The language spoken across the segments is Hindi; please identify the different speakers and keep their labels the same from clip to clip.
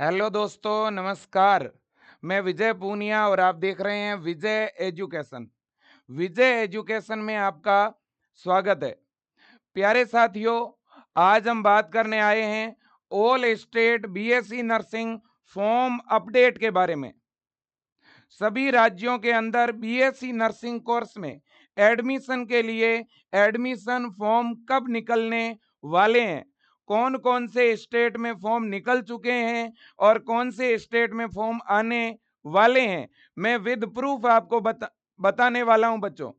Speaker 1: हेलो दोस्तों, नमस्कार। मैं विजय पूनिया और आप देख रहे हैं विजय एजुकेशन। विजय एजुकेशन में आपका स्वागत है। प्यारे साथियों, आज हम बात करने आए हैं all state BSc nursing form update के बारे में। सभी राज्यों के अंदर बीएससी नर्सिंग कोर्स में एडमिशन के लिए एडमिशन फॉर्म कब निकलने वाले हैं, कौन कौन से स्टेट में फॉर्म निकल चुके हैं और कौन से स्टेट में फॉर्म आने वाले हैं, मैं विद प्रूफ आपको बताने वाला हूं बच्चों।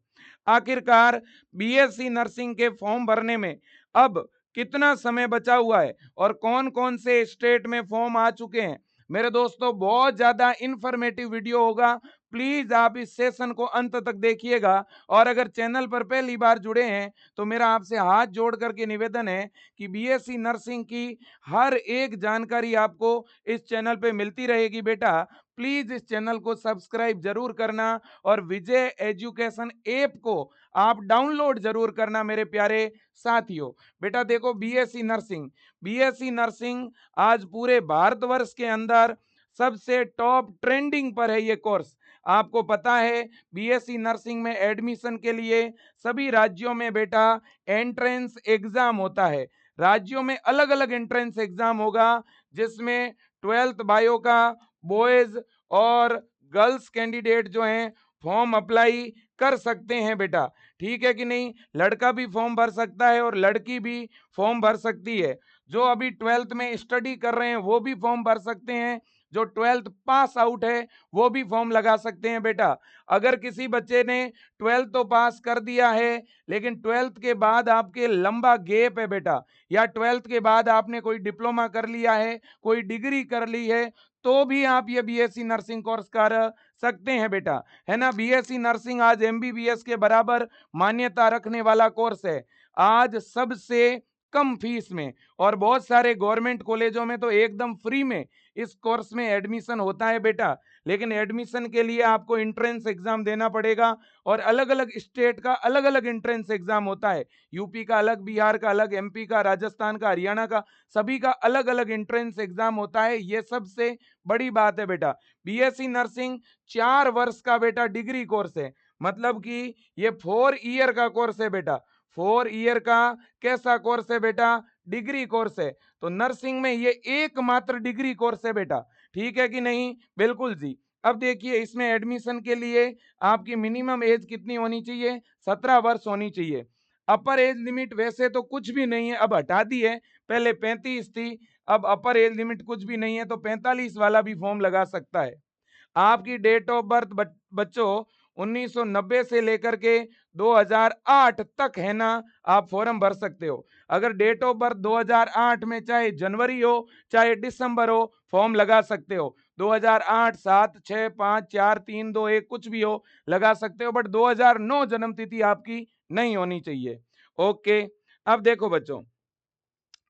Speaker 1: आखिरकार बीएससी नर्सिंग के फॉर्म भरने में अब कितना समय बचा हुआ है और कौन कौन से स्टेट में फॉर्म आ चुके हैं। मेरे दोस्तों, बहुत ज्यादा इंफॉर्मेटिव वीडियो होगा। प्लीज आप इस सेशन को अंत तक देखिएगा। और अगर चैनल पर पहली बार जुड़े हैं तो मेरा आपसे हाथ जोड़ करके निवेदन है कि बीएससी नर्सिंग की हर एक जानकारी आपको इस चैनल पे मिलती रहेगी। बेटा, प्लीज इस चैनल को सब्सक्राइब जरूर करना और विजय एजुकेशन ऐप को आप डाउनलोड जरूर करना मेरे प्यारे साथियों। बेटा देखो, बीएससी नर्सिंग आज पूरे भारतवर्ष के अंदर सबसे टॉप ट्रेंडिंग पर है ये कोर्स। आपको पता है, बीएससी नर्सिंग में एडमिशन के लिए सभी राज्यों में बेटा एंट्रेंस एग्जाम होता है। राज्यों में अलग अलग एंट्रेंस एग्जाम होगा, जिसमें 12th बायो का बॉयज और गर्ल्स कैंडिडेट जो हैं फॉर्म अप्लाई कर सकते हैं बेटा। ठीक है कि नहीं? लड़का भी फॉर्म भर सकता है और लड़की भी फॉर्म भर सकती है। जो अभी 12th में स्टडी कर रहे हैं वो भी फॉर्म भर सकते हैं, जो 12th पास आउट है वो भी फॉर्म लगा सकते हैं बेटा। अगर किसी बच्चे ने 12th तो पास कर दिया है लेकिन 12th के बाद आपके लंबा गैप है बेटा, या 12th के बाद आपने कोई डिप्लोमा कर लिया है, कोई डिग्री कर ली है, तो भी आप ये बीएससी नर्सिंग कोर्स कर सकते हैं बेटा, है ना। बीएससी नर्सिंग आज एमबीबीएस के बराबर मान्यता रखने वाला कोर्स है। आज सबसे कम फीस में, और बहुत सारे गवर्नमेंट कॉलेजों में तो एकदम फ्री में इस कोर्स में एडमिशन होता है बेटा। लेकिन एडमिशन के लिए आपको एंट्रेंस एग्जाम देना पड़ेगा और अलग अलग स्टेट का अलग अलग एंट्रेंस एग्जाम होता है। यूपी का अलग, बिहार का अलग, एमपी का, राजस्थान का, हरियाणा का, सभी का अलग अलग एंट्रेंस एग्जाम होता है। ये सबसे बड़ी बात है बेटा। बीएससी नर्सिंग 4 वर्ष का बेटा डिग्री कोर्स है, मतलब कि ये 4 ईयर का कोर्स है बेटा। 4 ईयर का कैसा कोर्स है बेटा? डिग्री कोर्स है। तो नर्सिंग में ये एकमात्र डिग्री कोर्स है बेटा। ठीक है कि नहीं? बिल्कुल जी। अब देखिए, इसमें एडमिशन के लिए आपकी मिनिमम एज कितनी होनी चाहिए? 17 वर्ष होनी चाहिए। अपर एज लिमिट वैसे तो कुछ भी नहीं है, अब हटा दी है। पहले 35 थी, अब अपर एज लिमिट कुछ भी नहीं है, तो 45 वाला भी फॉर्म लगा सकता है। आपकी डेट ऑफ बर्थ बच्चों 1990 से लेकर के 2008 तक है ना, आप फॉर्म भर सकते हो। अगर डेट ऑफ बर्थ 2008 में चाहे जनवरी हो चाहे दिसंबर हो, फॉर्म लगा सकते हो। 2008, 7, 6, 5, 4, 3, 2, 1 कुछ भी हो, लगा सकते हो। बट 2009 जन्म तिथि आपकी नहीं होनी चाहिए। ओके। अब देखो बच्चों,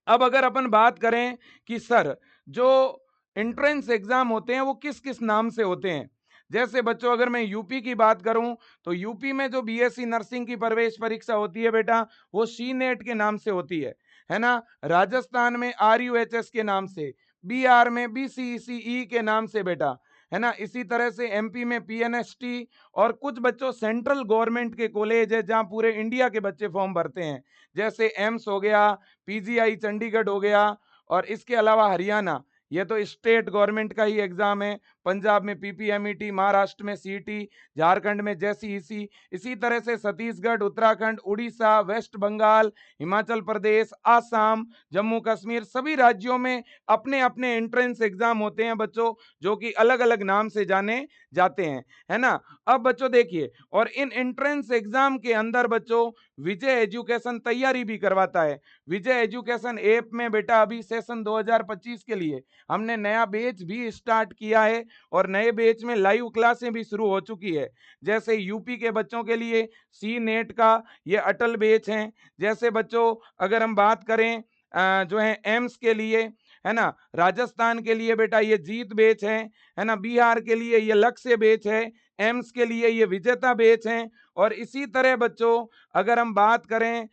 Speaker 1: अब अगर अपन बात करें कि सर, जो एंट्रेंस एग्जाम होते हैं वो किस किस नाम से होते हैं। जैसे बच्चों, अगर मैं यूपी की बात करूं तो यूपी में जो बीएससी नर्सिंग की प्रवेश परीक्षा होती है बेटा, वो सी नेट के नाम से होती है ना। राजस्थान में आरयूएचएस के नाम से, बिहार में बीसीईसीई के नाम से बेटा, है ना। इसी तरह से एमपी में पीएनएसटी, और कुछ बच्चों सेंट्रल गवर्नमेंट के कॉलेज है जहां पूरे इंडिया के बच्चे फॉर्म भरते हैं, जैसे एम्स हो गया, पीजीआई चंडीगढ़ हो गया। और इसके अलावा हरियाणा, ये तो स्टेट गवर्नमेंट का ही एग्जाम है। पंजाब में पीपीएमईटी, महाराष्ट्र में सीईटी, झारखंड में जेसीईसी, इसी तरह से छत्तीसगढ़, उत्तराखंड, उड़ीसा, वेस्ट बंगाल, हिमाचल प्रदेश, आसाम, जम्मू कश्मीर, सभी राज्यों में अपने अपने एंट्रेंस एग्जाम होते हैं बच्चों, जो कि अलग अलग नाम से जाने जाते हैं, है ना। अब बच्चों देखिए, और इन एंट्रेंस एग्जाम के अंदर बच्चों विजय एजुकेशन तैयारी भी करवाता है। विजय एजुकेशन ऐप में बेटा अभी सेशन 2025 के लिए हमने नया बैच भी स्टार्ट किया है, और नए बैच में लाइव क्लासें भी शुरू हो चुकी है। जैसे यूपी के बच्चों के लिए सी नेट का ये अटल बैच है। जैसे बच्चों, अगर हम बात करें जो है एम्स के लिए, है ना, राजस्थान के लिए बेटा ये जीत बैच है ना, बिहार के लिए ये लक्ष्य बैच है, एम्स के लिए ये विजेता बैच हैं। और इसी तरह बच्चों अगर हम बात करें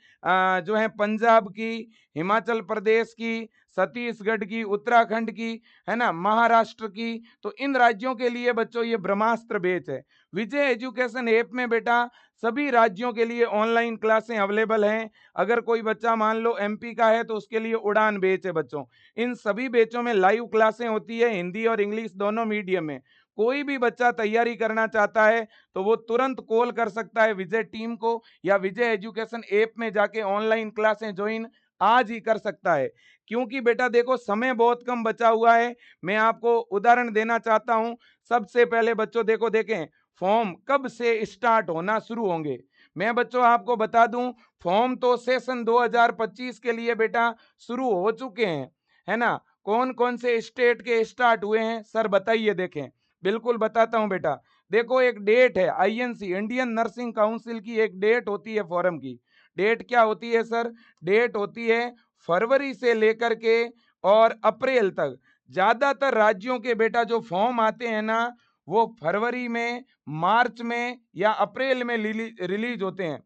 Speaker 1: जो है पंजाब की, हिमाचल प्रदेश की, छत्तीसगढ़ की, उत्तराखंड की, है ना, महाराष्ट्र की, तो इन राज्यों के लिए बच्चों ये ब्रह्मास्त्र बैच है। विजय एजुकेशन ऐप में बेटा सभी राज्यों के लिए ऑनलाइन क्लासें अवेलेबल हैं। अगर कोई बच्चा मान लो एमपी का है तो उसके लिए उड़ान बैच है बच्चों। इन सभी बैचों में लाइव क्लासें होती है, हिंदी और इंग्लिश दोनों मीडियम में। कोई भी बच्चा तैयारी करना चाहता है तो वो तुरंत कॉल कर सकता है विजय टीम को, या विजय एजुकेशन ऐप में जाके ऑनलाइन क्लासें ज्वाइन आज ही कर सकता है। क्योंकि बेटा देखो समय बहुत कम बचा हुआ है। मैं आपको उदाहरण देना चाहता हूं। सबसे पहले बच्चों देखो, देखें फॉर्म कब से स्टार्ट होना शुरू होंगे। मैं बच्चों आपको बता दूं, फॉर्म तो सेशन 2025 के लिए बेटा शुरू हो चुके हैं, है ना। कौन कौन से स्टेट के स्टार्ट हुए हैं सर बताइए। देखें बिल्कुल बताता हूं बेटा। देखो एक डेट है, आईएनसी इंडियन नर्सिंग काउंसिल की एक डेट होती है फॉरम की। डेट क्या होती है सर? डेट होती है फरवरी से लेकर के और अप्रैल तक। ज्यादातर राज्यों के बेटा जो फॉर्म आते हैं ना, वो फरवरी में, मार्च में या अप्रैल में रिलीज होते हैं।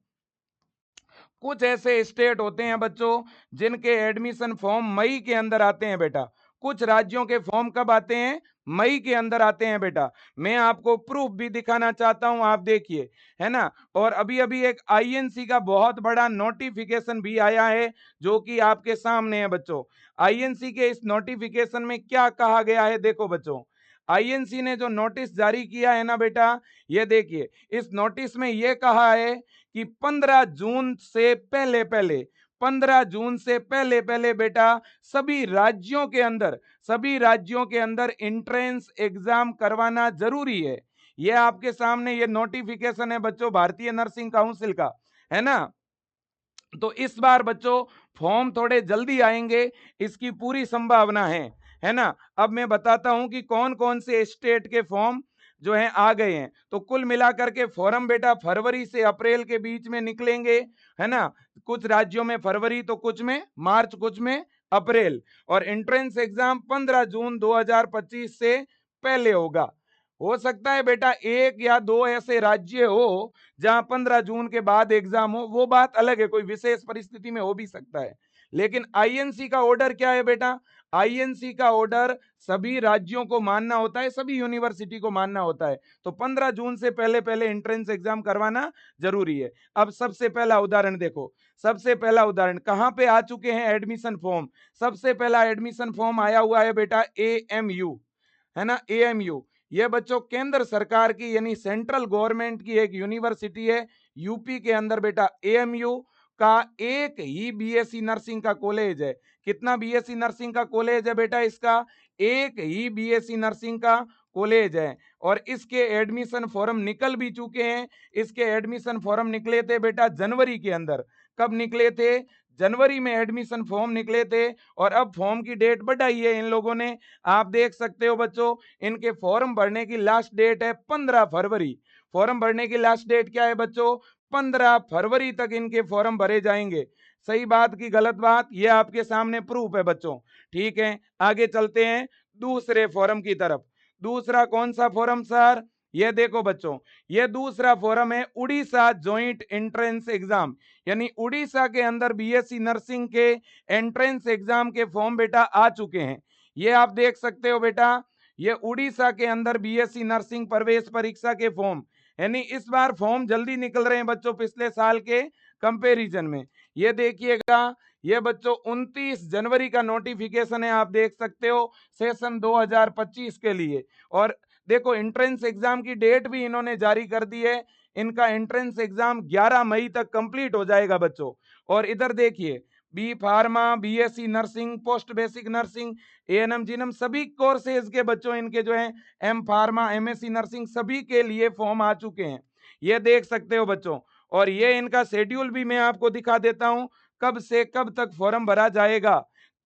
Speaker 1: कुछ ऐसे स्टेट होते हैं बच्चों जिनके एडमिशन फॉर्म मई के अंदर आते हैं बेटा। कुछ राज्यों के फॉर्म कब आते हैं? मई के अंदर आते हैं बेटा। मैं आपको प्रूफ भी दिखाना चाहता हूं, आप देखिए, है ना। और अभी अभी एक आईएनसी का बहुत बड़ा नोटिफिकेशन भी आया है जो कि आपके सामने है बच्चों। आईएनसी के इस नोटिफिकेशन में क्या कहा गया है देखो बच्चों। आईएनसी ने जो नोटिस जारी किया है ना बेटा, ये देखिए। इस नोटिस में ये कहा है कि 15 जून से पहले पहले 15 जून से पहले पहले बेटा सभी राज्यों के अंदर एंट्रेंस एग्जाम करवाना जरूरी है। यह आपके सामने ये नोटिफिकेशन है बच्चों भारतीय नर्सिंग काउंसिल का, है ना। तो इस बार बच्चों फॉर्म थोड़े जल्दी आएंगे, इसकी पूरी संभावना है ना। अब मैं बताता हूं कि कौन कौन से स्टेट के फॉर्म जो हैं आ गए हैं। तो कुल मिलाकर के फॉर्म बेटा फरवरी से अप्रैल के बीच में निकलेंगे, है ना। कुछ राज्यों में फरवरी तो कुछ में मार्च, कुछ में अप्रैल। और एंट्रेंस एग्जाम 15 जून 2025 से पहले होगा। हो सकता है बेटा एक या दो ऐसे राज्य हो जहां 15 जून के बाद एग्जाम हो, वो बात अलग है, कोई विशेष परिस्थिति में हो भी सकता है। लेकिन आईएनसी का ऑर्डर क्या है बेटा? आईएनसी का ऑर्डर सभी राज्यों को मानना होता है, सभी यूनिवर्सिटी को मानना होता है। तो 15 जून से पहले पहले एंट्रेंस एग्जाम करवाना जरूरी है। अब सबसे पहला उदाहरण देखो। सबसे पहला उदाहरण कहां पे आ चुके हैं एडमिशन फॉर्म? सबसे पहला एडमिशन फॉर्म आया हुआ है बेटा एएमयू, है ना। एएमयू ये बच्चों केंद्र सरकार की यानी सेंट्रल गवर्नमेंट की एक यूनिवर्सिटी है यूपी के अंदर बेटा। एएमयू का एक ही बीएससी नर्सिंग का कॉलेज है। कितना बीएससी नर्सिंग का कॉलेज है बेटा? इसका एक ही बीएससी नर्सिंग का कॉलेज है। और इसके एडमिशन फॉर्म निकल भी चुके हैं। इसके एडमिशन फॉर्म निकले थे बेटा जनवरी के अंदर। कब निकले थे? जनवरी में एडमिशन फॉर्म निकले थे। और अब फॉर्म की डेट बढ़ाई है इन लोगों ने। आप देख सकते हो बच्चों, इनके फॉर्म भरने की लास्ट डेट है 15 फरवरी। फॉर्म भरने की लास्ट डेट क्या है बच्चों? 15 फरवरी तक इनके फॉर्म भरे जाएंगे। सही बात की गलत बात, ये आपके सामने प्रूफ है बच्चों। ठीक है, आगे चलते हैं दूसरे फॉर्म की तरफ। दूसरा कौन सा फॉर्म सर? ये देखो बच्चों, ये दूसरा फॉर्म है उड़ीसा जॉइंट एंट्रेंस एग्जाम। यानी उड़ीसा के अंदर बीएससी नर्सिंग के एंट्रेंस एग्जाम के फॉर्म बेटा आ चुके हैं। ये आप देख सकते हो बेटा, ये उड़ीसा के अंदर बीएससी नर्सिंग प्रवेश परीक्षा के फॉर्म। यानी इस बार फॉर्म जल्दी निकल रहे हैं बच्चों पिछले साल के कंपैरिजन में। ये देखिएगा, ये बच्चों 29 जनवरी का नोटिफिकेशन है, आप देख सकते हो सेशन 2025 के लिए। और देखो एंट्रेंस एग्जाम की डेट भी इन्होंने जारी कर दी है। इनका एंट्रेंस एग्जाम 11 मई तक कंप्लीट हो जाएगा बच्चों। और इधर देखिए B pharma, BSc nursing, post basic nursing, ANM GNM सभी कोर्सेज के बच्चों इनके जो हैं एम फार्मा, एमएससी नर्सिंग सभी के लिए फॉर्म आ चुके हैं। ये देख सकते हो बच्चों। और ये इनका शेड्यूल भी मैं आपको दिखा देता हूं, कब से कब तक फॉर्म भरा जाएगा।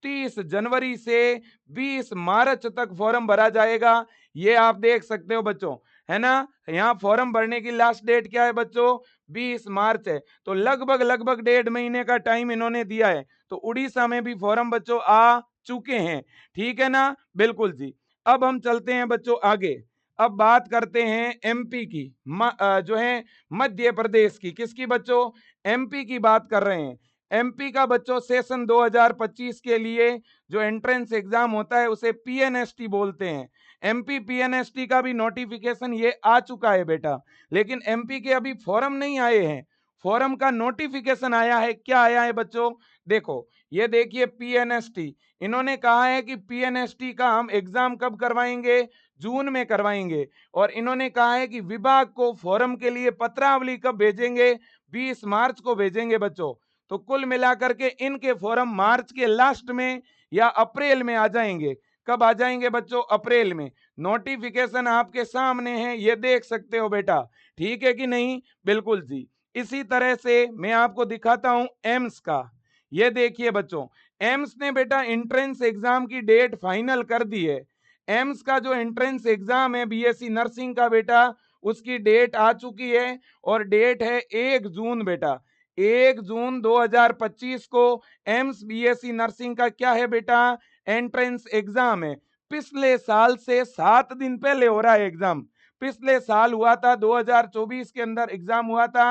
Speaker 1: 30 जनवरी से 20 मार्च तक फॉर्म भरा जाएगा। ये आप देख सकते हो बच्चों, है ना। यहाँ फॉर्म भरने की लास्ट डेट क्या है बच्चों? 20 मार्च है। तो लगभग लगभग 1.5 महीने का टाइम इन्होंने दिया है। तो उड़ीसा में भी फॉर्म बच्चों आ चुके हैं। ठीक है ना, बिल्कुल जी। अब हम चलते हैं बच्चों आगे। अब बात करते हैं एमपी की, जो है मध्य प्रदेश की। किसकी बच्चों? एमपी की बात कर रहे हैं। एमपी का बच्चों सेशन 2025 के लिए जो एंट्रेंस एग्जाम होता है उसे पीएनएसटी बोलते हैं। एमपी पीएनएसटी का भी नोटिफिकेशन ये आ चुका है बेटा, लेकिन एमपी के अभी फॉर्म नहीं आए हैं। फॉर्म का नोटिफिकेशन आया है। क्या आया है बच्चों? देखो, ये देखिए पीएनएसटी, इन्होंने कहा है कि पीएनएसटी का हम एग्जाम कब करवाएंगे? जून में करवाएंगे। और इन्होंने कहा है कि विभाग को फॉर्म के लिए पत्रावली कब भेजेंगे? 20 मार्च को भेजेंगे बच्चों। तो कुल मिलाकर के इनके फॉर्म मार्च के लास्ट में या अप्रैल में आ जाएंगे। कब आ जाएंगे बच्चों? अप्रैल में। नोटिफिकेशन आपके सामने है, ये देख सकते हो बेटा। ठीक है कि नहीं? बिल्कुल जी। इसी तरह से मैं आपको दिखाता हूं एम्स का। ये देखिए बच्चों, एम्स ने बेटा एंट्रेंस एग्जाम की डेट फाइनल कर दी है। एम्स का जो एंट्रेंस एग्जाम है बीएससी नर्सिंग का बेटा, उसकी डेट आ चुकी है और डेट है 1 जून बेटा। 1 जून 2025 को एम्स बीएससी नर्सिंग का क्या है बेटा? एंट्रेंस एग्जाम है। पिछले साल से 7 दिन पहले हो रहा है एग्जाम। पिछले साल हुआ था 2024 के अंदर एग्जाम हुआ था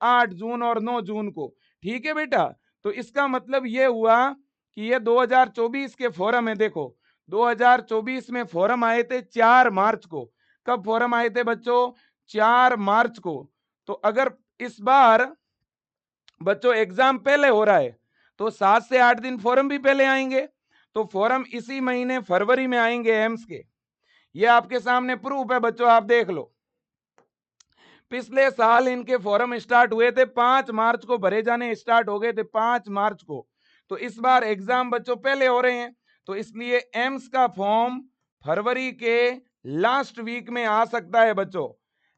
Speaker 1: 8 जून और 9 जून को। ठीक है बेटा? तो इसका मतलब ये हुआ कि ये 2024 के फॉरम है। देखो, 2024 में फॉरम आए थे 4 मार्च को। कब फॉरम आए थे बच्चों? 4 मार्च को। तो अगर इस बार बच्चों एग्जाम पहले हो रहा है तो 7 से 8 दिन फॉरम भी पहले आएंगे। तो फॉरम इसी महीने फरवरी में आएंगे एम्स के। ये आपके सामने प्रूफ है बच्चों, आप देख लो। पिछले साल इनके फॉरम स्टार्ट हुए थे 5 मार्च को, भरे जाने स्टार्ट हो गए थे 5 मार्च को। तो इस बार एग्जाम बच्चों पहले हो रहे हैं, तो इसलिए एम्स का फॉर्म फरवरी के लास्ट वीक में आ सकता है बच्चों,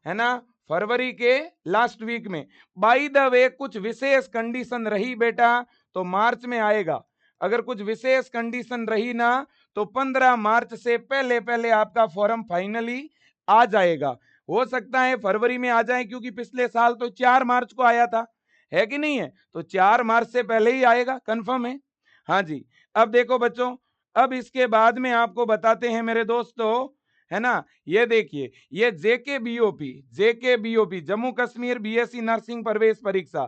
Speaker 1: है ना? फरवरी के लास्ट वीक में। बाय द वे कुछ विशेष कंडीशन रही बेटा तो मार्च में आएगा। अगर कुछ विशेष कंडीशन रही ना तो 15 मार्च से पहले पहले आपका फॉर्म फाइनली आ जाएगा। हो सकता है फरवरी में आ जाए, क्योंकि पिछले साल तो 4 मार्च को आया था, है कि नहीं है? तो 4 मार्च से पहले ही आएगा, कंफर्म है। हाँ जी। अब देखो बच्चों, अब इसके बाद में आपको बताते हैं मेरे दोस्तों, है ना? ये देखिए, ये JK BOP Jammu Kashmir BSc nursing प्रवेश परीक्षा।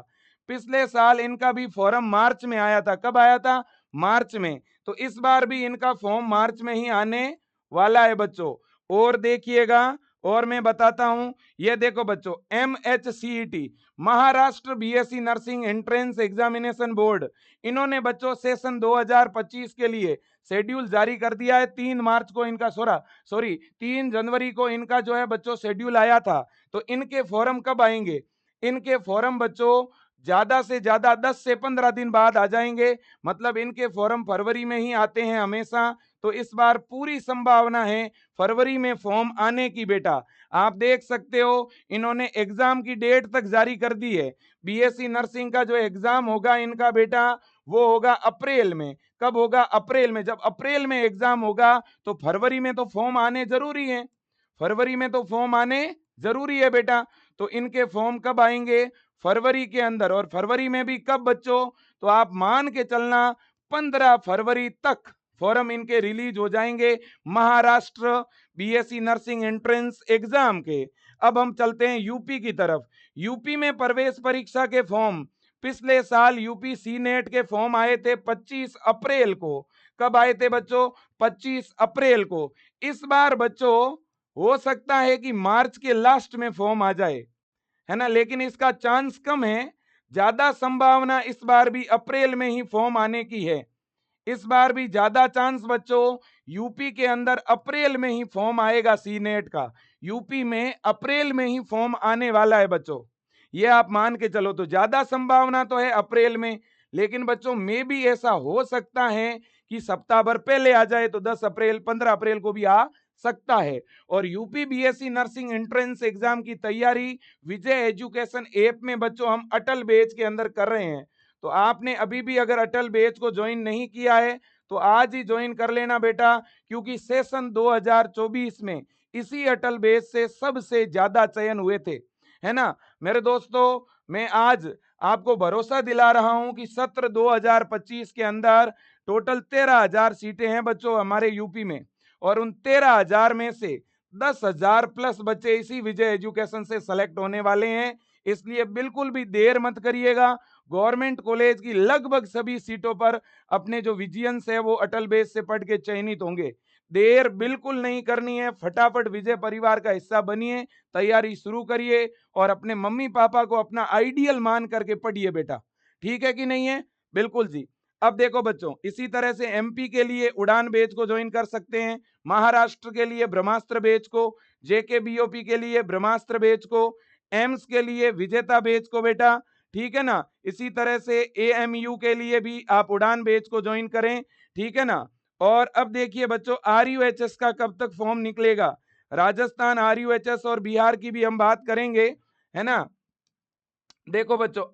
Speaker 1: पिछले साल इनका भी फॉर्म मार्च में आया था। कब आया था? मार्च में। तो इस बार भी इनका फॉर्म मार्च में ही आने वाला है बच्चों। और देखिएगा, और मैं बताता हूं, ये देखो बच्चों, MHCET Maharashtra BSc nursing entrance examination board, इन्होंने बच्चों सेशन 2025 के लिए शेड्यूल जारी कर दिया है। 3 मार्च को इनका 3 जनवरी को इनका जो है बच्चों शेड्यूल आया था। तो इनके फॉर्म कब आएंगे? इनके फॉर्म बच्चों ज्यादा से ज्यादा 10 से 15 दिन बाद आ जाएंगे। मतलब इनके फॉर्म फरवरी में ही आते हैं हमेशा। तो इस बार पूरी संभावना है फरवरी में फॉर्म आने की बेटा। आप देख सकते हो, इन्होंने एग्जाम की डेट तक जारी कर दी है। बीएससी नर्सिंग का जो एग्जाम होगा इनका बेटा, वो होगा अप्रैल में। कब होगा? अप्रैल में। जब अप्रैल में एग्जाम होगा तो फरवरी में तो फॉर्म आने जरूरी है। फरवरी में तो फॉर्म आने जरूरी है बेटा। तो इनके फॉर्म कब आएंगे? फरवरी के अंदर। और फरवरी में भी कब बच्चों? तो आप मान के चलना 15 फरवरी तक फॉर्म इनके रिलीज हो जाएंगे Maharashtra BSc nursing entrance exam के। अब हम चलते हैं यूपी की तरफ। यूपी में प्रवेश परीक्षा के फॉर्म, पिछले साल यूपी सी नेट के फॉर्म आए थे 25 अप्रैल को। कब आए थे बच्चों? 25 अप्रैल को। इस बार बच्चों हो सकता है कि मार्च के लास्ट में फॉर्म आ जाए, है ना? लेकिन इसका चांस कम है। ज्यादा संभावना इस बार भी अप्रैल में ही फॉर्म आने की है। इस बार भी ज्यादा चांस बच्चों यूपी के अंदर अप्रैल में ही फॉर्म आएगा सी नेट का। यूपी में अप्रैल में ही फॉर्म आने वाला है बच्चों, ये आप मान के चलो। तो ज्यादा संभावना तो है अप्रैल में, लेकिन बच्चों में भी ऐसा हो सकता है कि सप्ताह भर पहले आ जाए, तो 10 अप्रैल 15 अप्रैल को भी आ सकता है। और UP BSc nursing entrance exam की तैयारी विजय एजुकेशन ऐप में बच्चों हम अटल बैच के अंदर कर रहे हैं। तो आपने अभी भी अगर अटल बैच को ज्वाइन नहीं किया है तो आज ही ज्वाइन कर लेना बेटा, क्योंकि सेशन 2024 में इसी अटल बैच से सबसे ज्यादा चयन हुए थे, है ना? मेरे दोस्तों, मैं आज आपको भरोसा दिला रहा हूं कि सत्र 2025 के अंदर टोटल 13,000 सीटें हैं बच्चों हमारे यूपी में। और उन 13,000 में से 10,000 प्लस बच्चे इसी विजय एजुकेशन से सेलेक्ट होने वाले हैं, इसलिए बिल्कुल भी देर मत करिएगा। गवर्नमेंट कॉलेज की लगभग सभी सीटों पर अपने जो विजियंस है वो अटल बेस से पढ़ के चयनित होंगे। देर बिल्कुल नहीं करनी है, फटाफट विजय परिवार का हिस्सा बनिए, तैयारी शुरू करिए और अपने मम्मी पापा को अपना आइडियल मान करके पढ़िए बेटा। ठीक है कि नहीं है? बिल्कुल जी। अब देखो बच्चों, इसी तरह से एमपी के लिए उड़ान बैच को ज्वाइन कर सकते हैं, महाराष्ट्र के लिए ब्रह्मास्त्र बैच को, जेके बीओपी के लिए ब्रह्मास्त्र बैच को, एम्स के लिए विजेता बैच को बेटा। ठीक है ना? इसी तरह से एएमयू के लिए भी आप उड़ान बैच को ज्वाइन करें। ठीक है ना? और अब देखिए बच्चों, आरयूएचएस का कब तक फॉर्म निकलेगा? राजस्थान आरयूएचएस और बिहार की भी हम बात करेंगे, है ना? देखो बच्चों,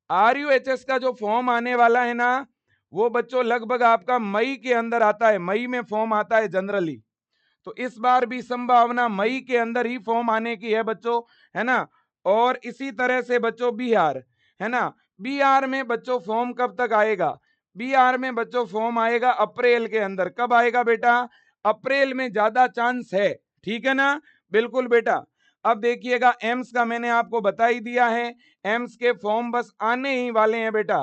Speaker 1: आरयूएचएस का जो फॉर्म आने वाला है ना, वो बच्चों लगभग आपका मई के अंदर आता है। मई में फॉर्म आता है जनरली, तो इस बार भी संभावना मई के अंदर ही फॉर्म आने की है बच्चों, है ना? और इसी तरह से बच्चों बिहार, है ना? बिहार में बच्चों फॉर्म कब तक आएगा? बिहार में बच्चों फॉर्म आएगा अप्रैल के अंदर। कब आएगा बेटा? अप्रैल में ज्यादा चांस है। ठीक है ना? बिल्कुल बेटा। अब देखिएगा, एम्स का मैंने आपको बता ही दिया है, एम्स के फॉर्म बस आने ही वाले हैं बेटा,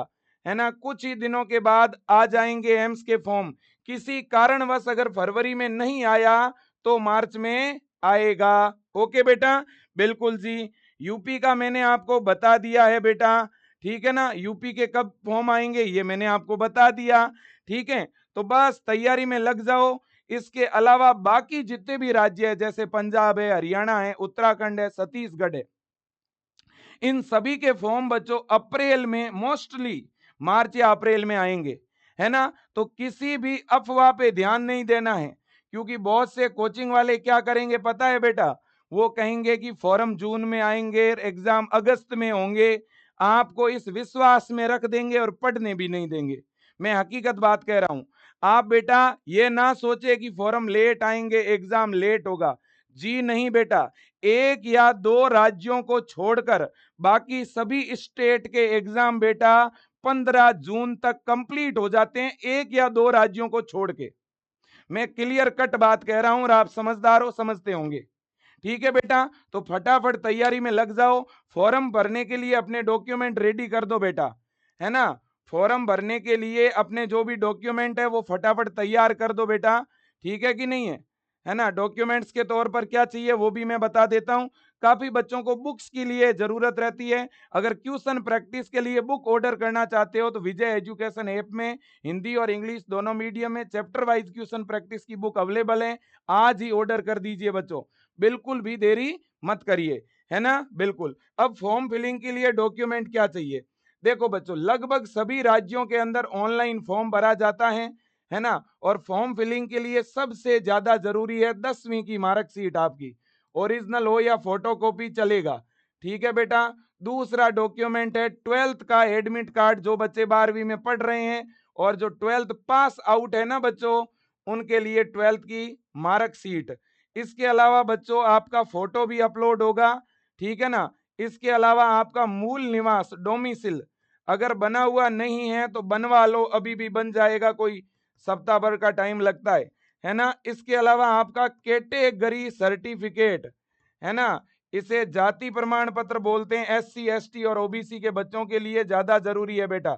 Speaker 1: है ना? कुछ ही दिनों के बाद आ जाएंगे एम्स के फॉर्म। किसी कारणवश अगर फरवरी में नहीं आया तो मार्च में आएगा। ओके बेटा, बिल्कुल जी। यूपी का मैंने आपको बता दिया है बेटा। ठीक है ना? यूपी के कब फॉर्म आएंगे ये मैंने आपको बता दिया। ठीक है, तो बस तैयारी में लग जाओ। इसके अलावा बाकी जितने भी राज्य है, जैसे पंजाब है, हरियाणा है, उत्तराखंड है, छत्तीसगढ़ है, इन सभी के फॉर्म बच्चों अप्रैल में, मोस्टली मार्च या अप्रैल में आएंगे, है ना? तो किसी भी अफवाह पे ध्यान नहीं देना है, क्योंकि बहुत से कोचिंग वाले क्या करेंगे पता है बेटा? वो कहेंगे कि फॉर्म जून में आएंगे, एग्जाम अगस्त में होंगे, आपको इस विश्वास में रख देंगे और पढ़ने भी नहीं देंगे। मैं हकीकत बात कह रहा हूं। आप बेटा ये ना सोचे कि फॉर्म लेट आएंगे, एग्जाम लेट होगा। जी नहीं बेटा, एक या दो राज्यों को छोड़कर बाकी सभी स्टेट के एग्जाम बेटा 15 जून तक कंप्लीट हो जाते हैं, एक या दो राज्यों को छोड़ के। मैं क्लियर कट बात कह रहा हूं और आप समझदार हो, समझते होंगे। ठीक है बेटा, तो फटाफट तैयारी में लग जाओ। फॉर्म भरने के लिए अपने डॉक्यूमेंट रेडी कर दो बेटा, है ना? फॉर्म भरने के लिए अपने जो भी डॉक्यूमेंट है वो फटाफट तैयार कर दो बेटा। ठीक है कि नहीं है ना? डॉक्यूमेंट्स के तौर पर क्या चाहिए वो भी मैं बता देता हूं। काफी बच्चों को बुक्स की लिए जरूरत रहती है। अगर ट्यूशन प्रैक्टिस के लिए बुक ऑर्डर करना चाहते हो तो विजय एजुकेशन ऐप में हिंदी और इंग्लिश दोनों मीडियम में चैप्टर वाइज ट्यूशन प्रैक्टिस की बुक अवेलेबल है। आज ही ऑर्डर कर दीजिए बच्चों, बिल्कुल भी देरी मत करिए, है ना? बिल्कुल। अब फॉर्म फिलिंग के लिए डॉक्यूमेंट क्या चाहिए? देखो बच्चों, लगभग सभी राज्यों के अंदर ऑनलाइन फॉर्म भरा जाता है ना? और फॉर्म फिलिंग के लिए सबसे ज्यादा जरूरी है 10वीं की मार्कशीट आपकी, ओरिजिनल हो या फोटोकॉपी चलेगा। ठीक है बेटा। दूसरा डॉक्यूमेंट है 12th का एडमिट कार्ड, जो बच्चे 12वीं में पढ़ रहे हैं और जो 12th पास आउट है ना बच्चों, उनके लिए 12th की मार्कशीट। इसके अलावा बच्चों आपका फोटो भी अपलोड होगा। ठीक है ना? इसके अलावा आपका मूल निवास डोमिसिल अगर बना हुआ नहीं है तो बनवा लो, अभी भी बन जाएगा, कोई सप्ताह भर का टाइम लगता है ना? इसके अलावा आपका कैटेगरी सर्टिफिकेट, है ना? इसे जाति प्रमाण पत्र बोलते हैं, एससी एसटी और ओबीसी के बच्चों के लिए ज्यादा जरूरी है बेटा।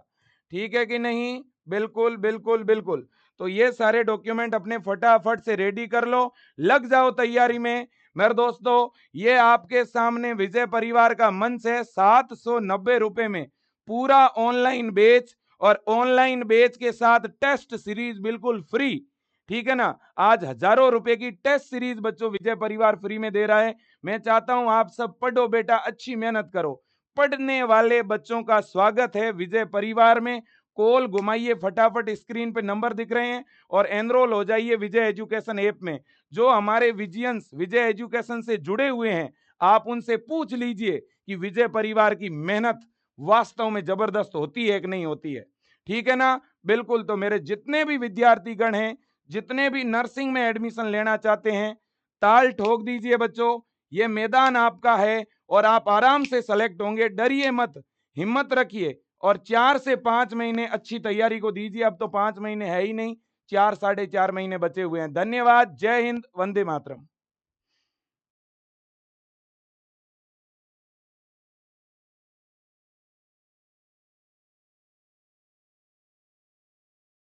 Speaker 1: ठीक है कि नहीं? बिल्कुल बिल्कुल बिल्कुल। तो ये सारे डॉक्यूमेंट अपने फटाफट से रेडी कर लो, लग जाओ तैयारी में। मेरे दोस्तों, ये आपके सामने विजय परिवार का मंच है। 790 रुपए में पूरा ऑनलाइन बैच और ऑनलाइन बैच के साथ टेस्ट सीरीज बिल्कुल फ्री। ठीक है ना? आज हजारों रुपए की टेस्ट सीरीज बच्चों विजय परिवार फ्री में दे रहा है। मैं चाहता हूं आप सब पढ़ो बेटा, अच्छी मेहनत करो। पढ़ने वाले बच्चों का स्वागत है विजय परिवार में। कॉल घुमाइए फटाफट, स्क्रीन पे नंबर दिख रहे हैं, और एनरोल हो जाइए विजय एजुकेशन ऐप में। जो हमारे विजियंस विजय एजुकेशन से जुड़े हुए हैं, आप उनसे पूछ लीजिए कि विजय परिवार की मेहनत वास्तव में जबरदस्त होती है कि नहीं होती है। ठीक है ना? बिल्कुल। तो मेरे जितने भी विद्यार्थीगण हैं, जितने भी नर्सिंग में एडमिशन लेना चाहते हैं, ताल ठोक दीजिए बच्चों। ये मैदान आपका है और आप आराम से सेलेक्ट होंगे। डरिए मत, हिम्मत रखिए और 4 से 5 महीने अच्छी तैयारी को दीजिए। अब तो 5 महीने है ही नहीं, 4 साढ़े 4 महीने बचे हुए हैं। धन्यवाद। जय हिंद। वंदे मातरम।